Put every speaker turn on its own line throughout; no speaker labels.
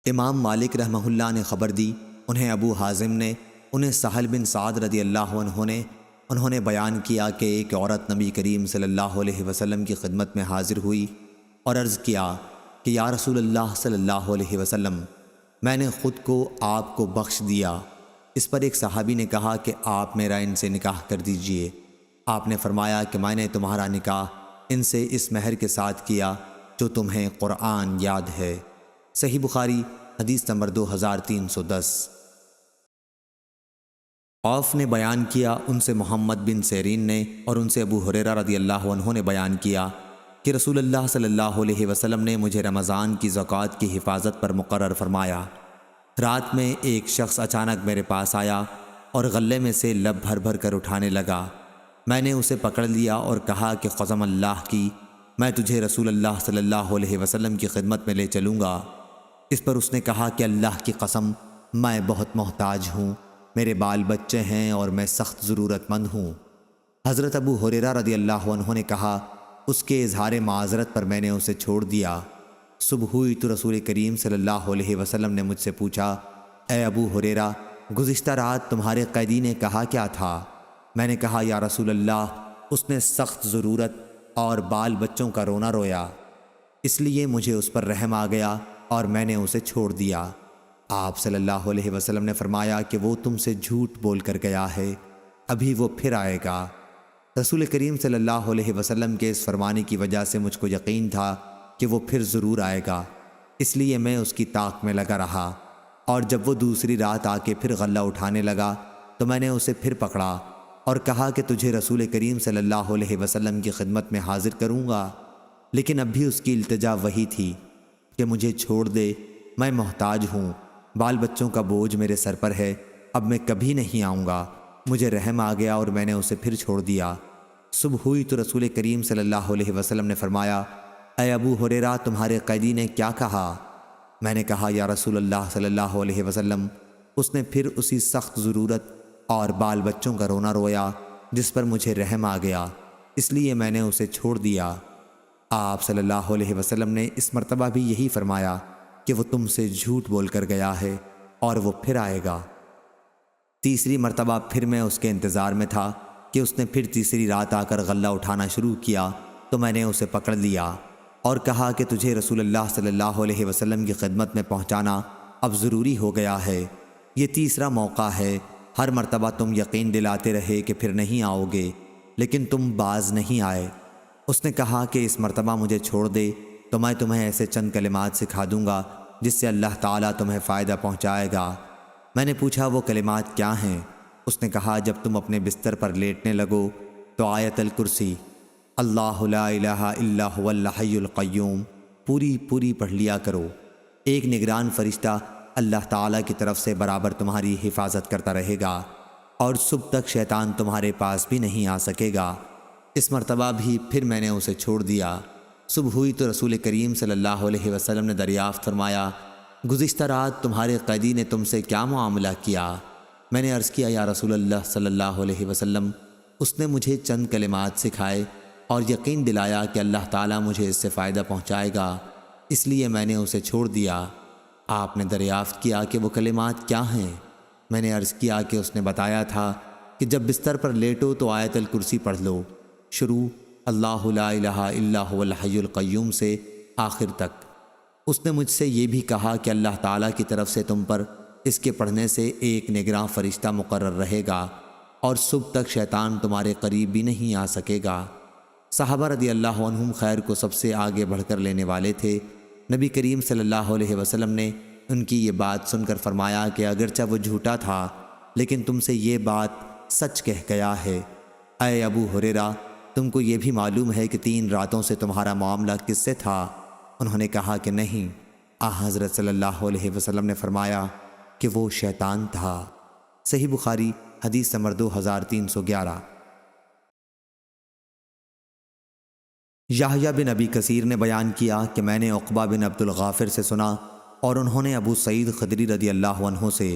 امام مالک رحمہ اللہ نے خبر دی، انہیں ابو حازم نے، انہیں سہل بن سعد رضی اللہ عنہ نے، انہوں نے بیان کیا کہ ایک عورت نبی کریم صلی اللہ علیہ وسلم کی خدمت میں حاضر ہوئی اور عرض کیا کہ یا رسول اللہ صلی اللہ علیہ وسلم، میں نے خود کو آپ کو بخش دیا۔ اس پر ایک صحابی نے کہا کہ آپ میرا ان سے نکاح کر دیجئے۔ آپ نے فرمایا کہ میں نے تمہارا نکاح ان سے اس مہر کے ساتھ کیا جو تمہیں قرآن یاد ہے۔ صحیح بخاری حدیث نمبر 2310۔ عوف نے بیان کیا، ان سے محمد بن سیرین نے اور ان سے ابو ہریرہ رضی اللہ عنہ نے بیان کیا کہ رسول اللہ صلی اللہ علیہ وسلم نے مجھے رمضان کی زکوٰۃ کی حفاظت پر مقرر فرمایا۔ رات میں ایک شخص اچانک میرے پاس آیا اور غلے میں سے لب بھر بھر کر اٹھانے لگا۔ میں نے اسے پکڑ لیا اور کہا کہ قسم اللہ کی، میں تجھے رسول اللہ صلی اللہ علیہ وسلم کی خدمت میں لے چلوں گا۔ اس پر اس نے کہا کہ اللہ کی قسم، میں بہت محتاج ہوں، میرے بال بچے ہیں اور میں سخت ضرورت مند ہوں۔ حضرت ابو ہریرہ رضی اللہ عنہ نے کہا، اس کے اظہار معذرت پر میں نے اسے چھوڑ دیا۔ صبح ہوئی تو رسول کریم صلی اللہ علیہ وسلم نے مجھ سے پوچھا، اے ابو ہریرہ، گزشتہ رات تمہارے قیدی نے کہا کیا تھا؟ میں نے کہا، یا رسول اللہ، اس نے سخت ضرورت اور بال بچوں کا رونا رویا، اس لیے مجھے اس پر رحم آ گیا اور میں نے اسے چھوڑ دیا۔ آپ صلی اللہ علیہ وسلم نے فرمایا کہ وہ تم سے جھوٹ بول کر گیا ہے، ابھی وہ پھر آئے گا۔ رسول کریم صلی اللہ علیہ وسلم کے اس فرمانے کی وجہ سے مجھ کو یقین تھا کہ وہ پھر ضرور آئے گا، اس لیے میں اس کی طاق میں لگا رہا، اور جب وہ دوسری رات آ کے پھر غلہ اٹھانے لگا تو میں نے اسے پھر پکڑا اور کہا کہ تجھے رسول کریم صلی اللہ علیہ وسلم کی خدمت میں حاضر کروں گا، لیکن اب بھی اس کی التجا وہی تھی کہ مجھے چھوڑ دے، میں محتاج ہوں، بال بچوں کا بوجھ میرے سر پر ہے، اب میں کبھی نہیں آؤں گا۔ مجھے رحم آ گیا اور میں نے اسے پھر چھوڑ دیا۔ صبح ہوئی تو رسول کریم صلی اللہ علیہ وسلم نے فرمایا، اے ابو ہریرہ، تمہارے قیدی نے کیا کہا؟ میں نے کہا، یا رسول اللہ صلی اللہ علیہ وسلم، اس نے پھر اسی سخت ضرورت اور بال بچوں کا رونا رویا جس پر مجھے رحم آ گیا، اس لیے میں نے اسے چھوڑ دیا۔ آپ صلی اللہ علیہ وسلم نے اس مرتبہ بھی یہی فرمایا کہ وہ تم سے جھوٹ بول کر گیا ہے اور وہ پھر آئے گا۔ تیسری مرتبہ پھر میں اس کے انتظار میں تھا کہ اس نے پھر تیسری رات آ کر غلہ اٹھانا شروع کیا تو میں نے اسے پکڑ لیا اور کہا کہ تجھے رسول اللہ صلی اللہ علیہ وسلم کی خدمت میں پہنچانا اب ضروری ہو گیا ہے، یہ تیسرا موقع ہے۔ ہر مرتبہ تم یقین دلاتے رہے کہ پھر نہیں آؤ گے، لیکن تم باز نہیں آئے۔ اس نے کہا کہ اس مرتبہ مجھے چھوڑ دے تو میں تمہیں ایسے چند کلمات سکھا دوں گا جس سے اللہ تعالیٰ تمہیں فائدہ پہنچائے گا۔ میں نے پوچھا، وہ کلمات کیا ہیں؟ اس نے کہا، جب تم اپنے بستر پر لیٹنے لگو تو آیت الکرسی، اللہ لا الہ الا هو الحی القیوم پوری پڑھ لیا کرو۔ ایک نگران فرشتہ اللہ تعالیٰ کی طرف سے برابر تمہاری حفاظت کرتا رہے گا اور صبح تک شیطان تمہارے پاس بھی نہیں آ سکے گا۔ اس مرتبہ بھی پھر میں نے اسے چھوڑ دیا۔ صبح ہوئی تو رسول کریم صلی اللہ علیہ وسلم نے دریافت فرمایا، گزشتہ رات تمہارے قیدی نے تم سے کیا معاملہ کیا؟ میں نے عرض کیا، یا رسول اللہ صلی اللہ علیہ وسلم، اس نے مجھے چند کلمات سکھائے اور یقین دلایا کہ اللہ تعالیٰ مجھے اس سے فائدہ پہنچائے گا، اس لیے میں نے اسے چھوڑ دیا۔ آپ نے دریافت کیا کہ وہ کلمات کیا ہیں؟ میں نے عرض کیا کہ اس نے بتایا تھا کہ جب بستر پر لیٹو تو آیت الکرسی پڑھ لو، شروع اللہ لا الہ الا هو الحی القیوم سے آخر تک۔ اس نے مجھ سے یہ بھی کہا کہ اللہ تعالیٰ کی طرف سے تم پر اس کے پڑھنے سے ایک نگراں فرشتہ مقرر رہے گا اور صبح تک شیطان تمہارے قریب بھی نہیں آ سکے گا۔ صحابہ رضی اللہ عنہم خیر کو سب سے آگے بڑھ کر لینے والے تھے۔ نبی کریم صلی اللہ علیہ وسلم نے ان کی یہ بات سن کر فرمایا کہ اگرچہ وہ جھوٹا تھا لیکن تم سے یہ بات سچ کہہ گیا ہے۔ اے ابو ہریرہ، تم کو یہ بھی معلوم ہے کہ 3 راتوں سے تمہارا معاملہ کس سے تھا؟ انہوں نے کہا کہ نہیں۔ حضرت صلی اللہ علیہ وسلم نے فرمایا کہ وہ شیطان تھا۔ صحیح بخاری حدیث نمبر 2311۔ یحییٰ بن ابی کثیر نے بیان کیا کہ میں نے عقبہ بن عبد الغافر سے سنا اور انہوں نے ابو سعید خدری رضی اللہ عنہ سے،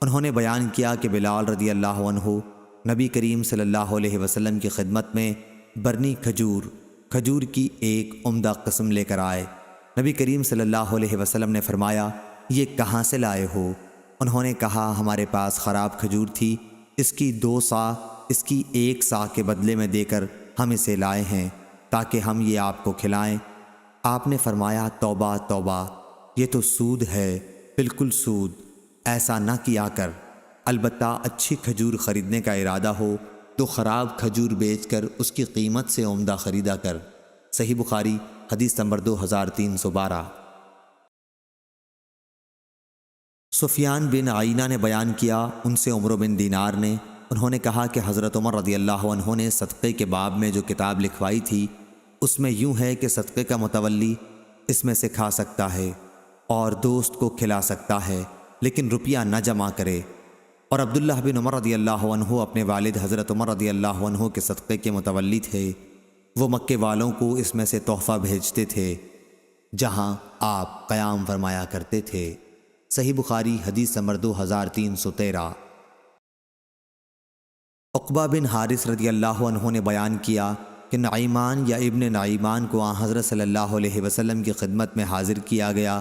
انہوں نے بیان کیا کہ بلال رضی اللہ عنہ نبی کریم صلی اللہ علیہ وسلم کی خدمت میں برنی کھجور کی ایک عمدہ قسم لے کر آئے۔ نبی کریم صلی اللہ علیہ وسلم نے فرمایا، یہ کہاں سے لائے ہو؟ انہوں نے کہا ہمارے پاس خراب کھجور تھی، اس کی 2 سا اس کی 1 سا کے بدلے میں دے کر ہم اسے لائے ہیں تاکہ ہم یہ آپ کو کھلائیں۔ آپ نے فرمایا توبہ توبہ، یہ تو سود ہے، بالکل سود، ایسا نہ کیا کر۔ البتہ اچھی کھجور خریدنے کا ارادہ ہو تو خراب کھجور بیچ کر اس کی قیمت سے عمدہ خریدا کر۔ صحیح بخاری حدیث نمبر 2312۔ سفیان بن عیینہ نے بیان کیا، ان سے عمرو بن دینار نے، انہوں نے کہا کہ حضرت عمر رضی اللہ عنہ نے صدقے کے باب میں جو کتاب لکھوائی تھی اس میں یوں ہے کہ صدقے کا متولی اس میں سے کھا سکتا ہے اور دوست کو کھلا سکتا ہے، لیکن روپیہ نہ جمع کرے۔ اور عبداللہ بن عمر رضی اللہ عنہ اپنے والد حضرت عمر رضی اللہ عنہ کے صدقے کے متولی تھے، وہ مکے والوں کو اس میں سے تحفہ بھیجتے تھے جہاں آپ قیام فرمایا کرتے تھے۔ صحیح بخاری حدیث نمبر 2313۔ عقبہ بن حارث رضی اللہ عنہ نے بیان کیا کہ نعیمان یا ابن نعیمان کو حضرت صلی اللہ علیہ وسلم کی خدمت میں حاضر کیا گیا۔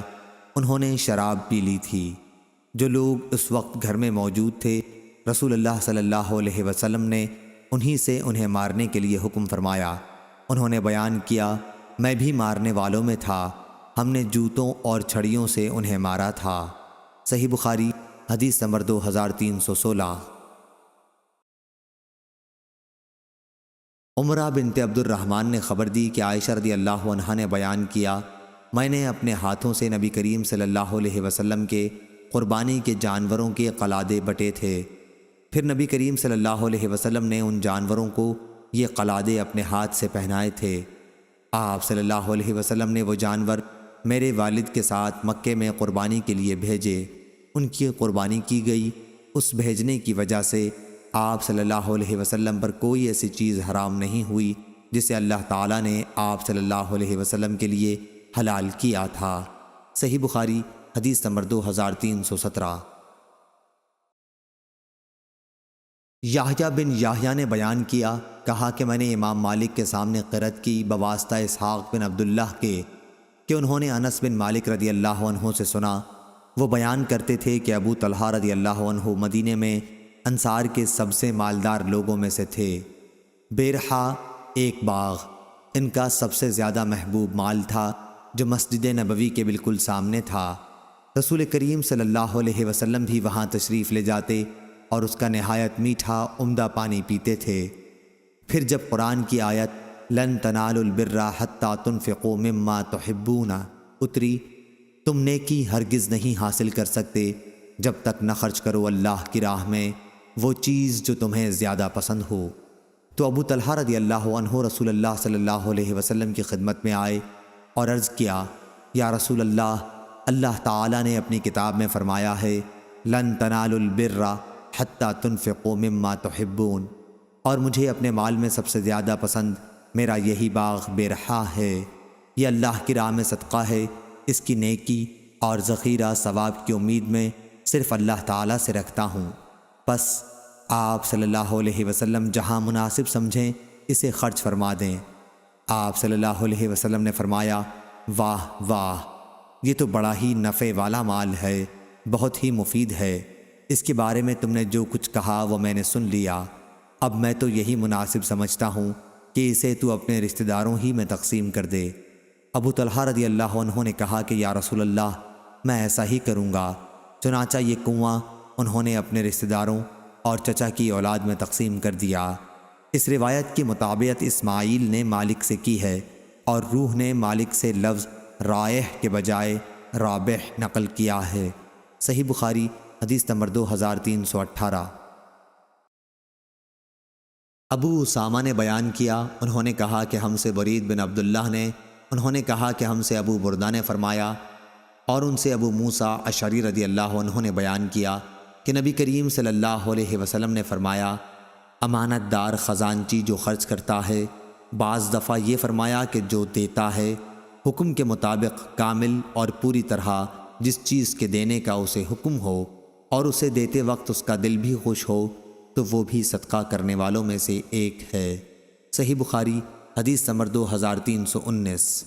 انہوں نے شراب پی لی تھی۔ جو لوگ اس وقت گھر میں موجود تھے، رسول اللہ صلی اللہ علیہ وسلم نے انہی سے انہیں مارنے کے لیے حکم فرمایا۔ انہوں نے بیان کیا میں بھی مارنے والوں میں تھا، ہم نے جوتوں اور چھڑیوں سے انہیں مارا تھا۔ صحیح بخاری حدیث نمبر 2316۔ عمرہ بنت عبد الرحمن نے خبر دی کہ عائشہ رضی اللہ عنہا نے بیان کیا میں نے اپنے ہاتھوں سے نبی کریم صلی اللہ علیہ وسلم کے قربانی کے جانوروں کے قلادے بٹے تھے، پھر نبی کریم صلی اللہ علیہ وسلم نے ان جانوروں کو یہ قلادے اپنے ہاتھ سے پہنائے تھے۔ آپ صلی اللہ علیہ وسلم نے وہ جانور میرے والد کے ساتھ مکے میں قربانی کے لیے بھیجے، ان کی قربانی کی گئی۔ اس بھیجنے کی وجہ سے آپ صلی اللہ علیہ وسلم پر کوئی ایسی چیز حرام نہیں ہوئی جسے اللہ تعالیٰ نے آپ صلی اللہ علیہ وسلم کے لیے حلال کیا تھا۔ صحیح بخاری حدیث نمبر 2317۔ یحییٰ بن یحییٰ نے بیان کیا، کہا کہ میں نے امام مالک کے سامنے قرأت کی بواسطہ اسحاق بن عبداللہ کے کہ انہوں نے انس بن مالک رضی اللہ عنہ سے سنا، وہ بیان کرتے تھے کہ ابو طلحہ رضی اللہ عنہ مدینے میں انصار کے سب سے مالدار لوگوں میں سے تھے۔ بیرحا ایک باغ ان کا سب سے زیادہ محبوب مال تھا جو مسجد نبوی کے بالکل سامنے تھا۔ رسول کریم صلی اللہ علیہ وسلم بھی وہاں تشریف لے جاتے اور اس کا نہایت میٹھا عمدہ پانی پیتے تھے۔ پھر جب قرآن کی آیت لن تنالوا البر حتی تنفقوا مما تحبون اتری، تم نیکی ہرگز نہیں حاصل کر سکتے جب تک نہ خرچ کرو اللہ کی راہ میں وہ چیز جو تمہیں زیادہ پسند ہو۔ تو ابو طلحہ رضی اللہ عنہ رسول اللہ صلی اللہ علیہ وسلم کی خدمت میں آئے اور عرض کیا، یا رسول اللہ، اللہ تعالیٰ نے اپنی کتاب میں فرمایا ہے لن تنالوا البر حتی تنفقوا مما تحبون، اور مجھے اپنے مال میں سب سے زیادہ پسند میرا یہی باغ بیرحا ہے، یہ اللہ کی راہ میں صدقہ ہے، اس کی نیکی اور ذخیرہ ثواب کی امید میں صرف اللہ تعالیٰ سے رکھتا ہوں۔ بس آپ صلی اللہ علیہ وسلم جہاں مناسب سمجھیں اسے خرچ فرما دیں۔ آپ صلی اللہ علیہ وسلم نے فرمایا، واہ واہ، یہ تو بڑا ہی نفع والا مال ہے، بہت ہی مفید ہے، اس کے بارے میں تم نے جو کچھ کہا وہ میں نے سن لیا، اب میں تو یہی مناسب سمجھتا ہوں کہ اسے تو اپنے رشتہ داروں ہی میں تقسیم کر دے۔ ابو طلحہ رضی اللہ عنہ نے کہا کہ یا رسول اللہ، میں ایسا ہی کروں گا۔ چنانچہ یہ کنواں انہوں نے اپنے رشتہ داروں اور چچا کی اولاد میں تقسیم کر دیا۔ اس روایت کی مطابقت اسماعیل نے مالک سے کی ہے اور روح نے مالک سے لفظ رائح کے بجائے رابح نقل کیا ہے۔ صحیح بخاری حدیث نمبر 2318۔ ابو اسامہ نے بیان کیا، انہوں نے کہا کہ ہم سے برید بن عبداللہ نے، انہوں نے کہا کہ ہم سے ابو بردہ نے فرمایا، اور ان سے ابو موسیٰ اشعری رضی اللہ عنہ نے بیان کیا کہ نبی کریم صلی اللہ علیہ وسلم نے فرمایا، امانت دار خزانچی جو خرچ کرتا ہے، بعض دفعہ یہ فرمایا کہ جو دیتا ہے حکم کے مطابق کامل اور پوری طرح جس چیز کے دینے کا اسے حکم ہو اور اسے دیتے وقت اس کا دل بھی خوش ہو تو وہ بھی صدقہ کرنے والوں میں سے ایک ہے۔ صحیح بخاری حدیث نمبر 2319۔